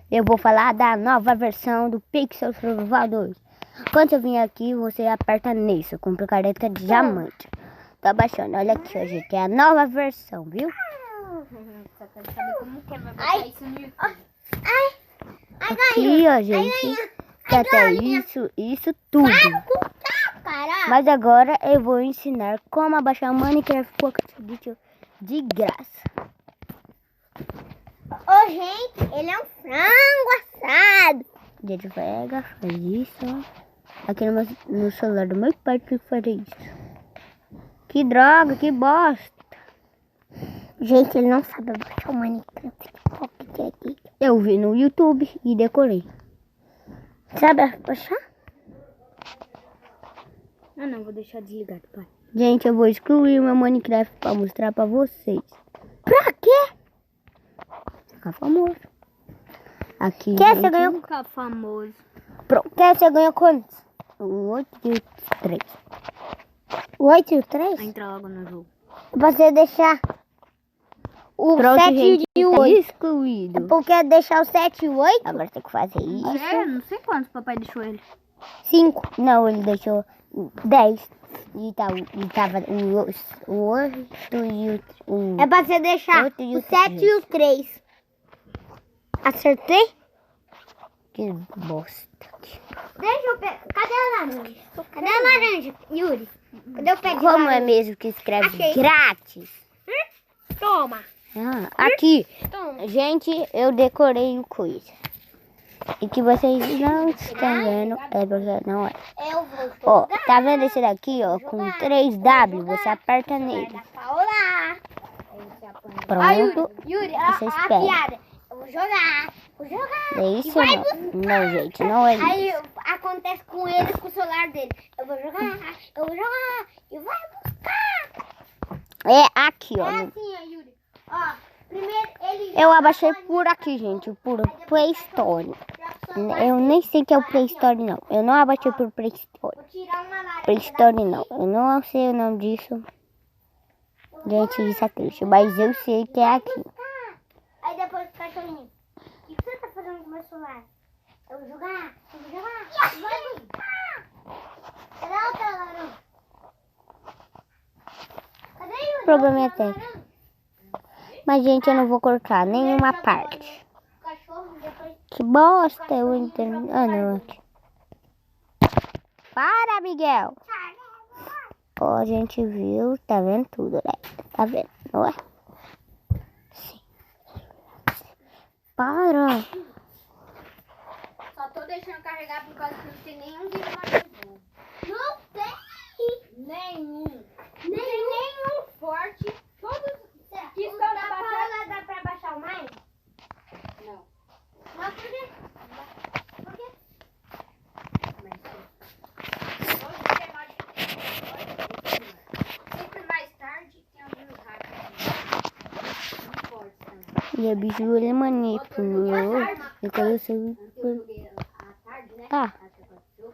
Eu vou falar da nova versão do Pixel Survival 2. Quando eu vim aqui, você aperta nisso, com picareta de diamante. Tô abaixando, olha aqui, ó, gente, é a nova versão, viu? Só quero saber como que vai botar isso no YouTube. Aqui, ó, gente, que até isso tudo. Mas agora eu vou ensinar como abaixar o Minecraft Pocket de graça. Ô, gente, ele é um frango assado. A gente pega, faz isso, ó. Aqui no celular do meu pai que fazer isso. Que droga, que bosta. Gente, ele não sabe baixar o Minecraft Pocket aqui. Eu vi no YouTube e decorei. Sabe baixar? Não, vou deixar desligado, pai. Gente, eu vou excluir o meu Minecraft pra mostrar pra vocês. Pra quê? Ficar famoso. Aqui, Quer gente, você ganhou? ficar famoso. Pronto. Quer você ganhou quantos? 8 e 3. 8 e 3? Entra logo no jogo. Você deixar o Pronto, 7 gente, e o tá 8. excluído. Porque deixar o 7 e o 8? Agora tem que fazer isso. Não sei quantos papai deixou ele. 5. Não, ele deixou 10. E tava o 8 e o... É pra você deixar 8 e o 7 e o 3. Acertei? Que bosta. Deixa eu pegar. Cadê a laranja? Cadê a laranja, Yuri? Cadê o pé de Como é laranja? mesmo que escreve Achei. grátis? Toma. Aqui. Toma. Gente, eu decorei o coisa. E que vocês não estão vendo é porque não é. Eu vou Ó, jogar. tá vendo esse daqui, ó? Com 3W, você aperta nele. Vai dar pra olhar. Pronto. Yuri, Você a espera. piada. Eu vou jogar. Vou jogar. É isso vai não. Não, gente, não é isso. Aí acontece com ele, com o celular dele. Eu vou jogar. E vai buscar. É aqui, ó. É assim, ó, Yuri. Ó, primeiro ele... Eu abaixei por aqui, gente, por Play Store. Eu nem sei que é o Play Store, não. Eu não abaixei por Play Store. Vou tirar uma laranja. Play Store, não. Eu não sei o nome disso. Gente, isso é triste. Mas eu sei que é aqui. Aí depois o cachorrinho. O que você tá fazendo com o meu celular? Eu vou jogar. Vai buscar. Cadê a outra laranja? Cadê Yuri? O problema é A outra técnico. laranja? Mas, gente, eu não vou cortar nenhuma parte. O cachorro depois... Que bosta, eu entendo. Ah, não, aqui. Para, Miguel. Ó, a gente viu, tá vendo tudo, né? Tá vendo, não é? Sim. Para. Só tô deixando carregar por causa que não tem nenhum vídeo mais bom. Não tem Nenhum forte. Todos que estão na batalha. Dá pra baixar o mais? Não. Mas por quê? Por quê? Sempre mais tarde tem alguns hackers. Não pode também. E a bicho, ele manipulou. Eu quero ser... Eu joguei à tarde, né? Ah. Até aconteceu.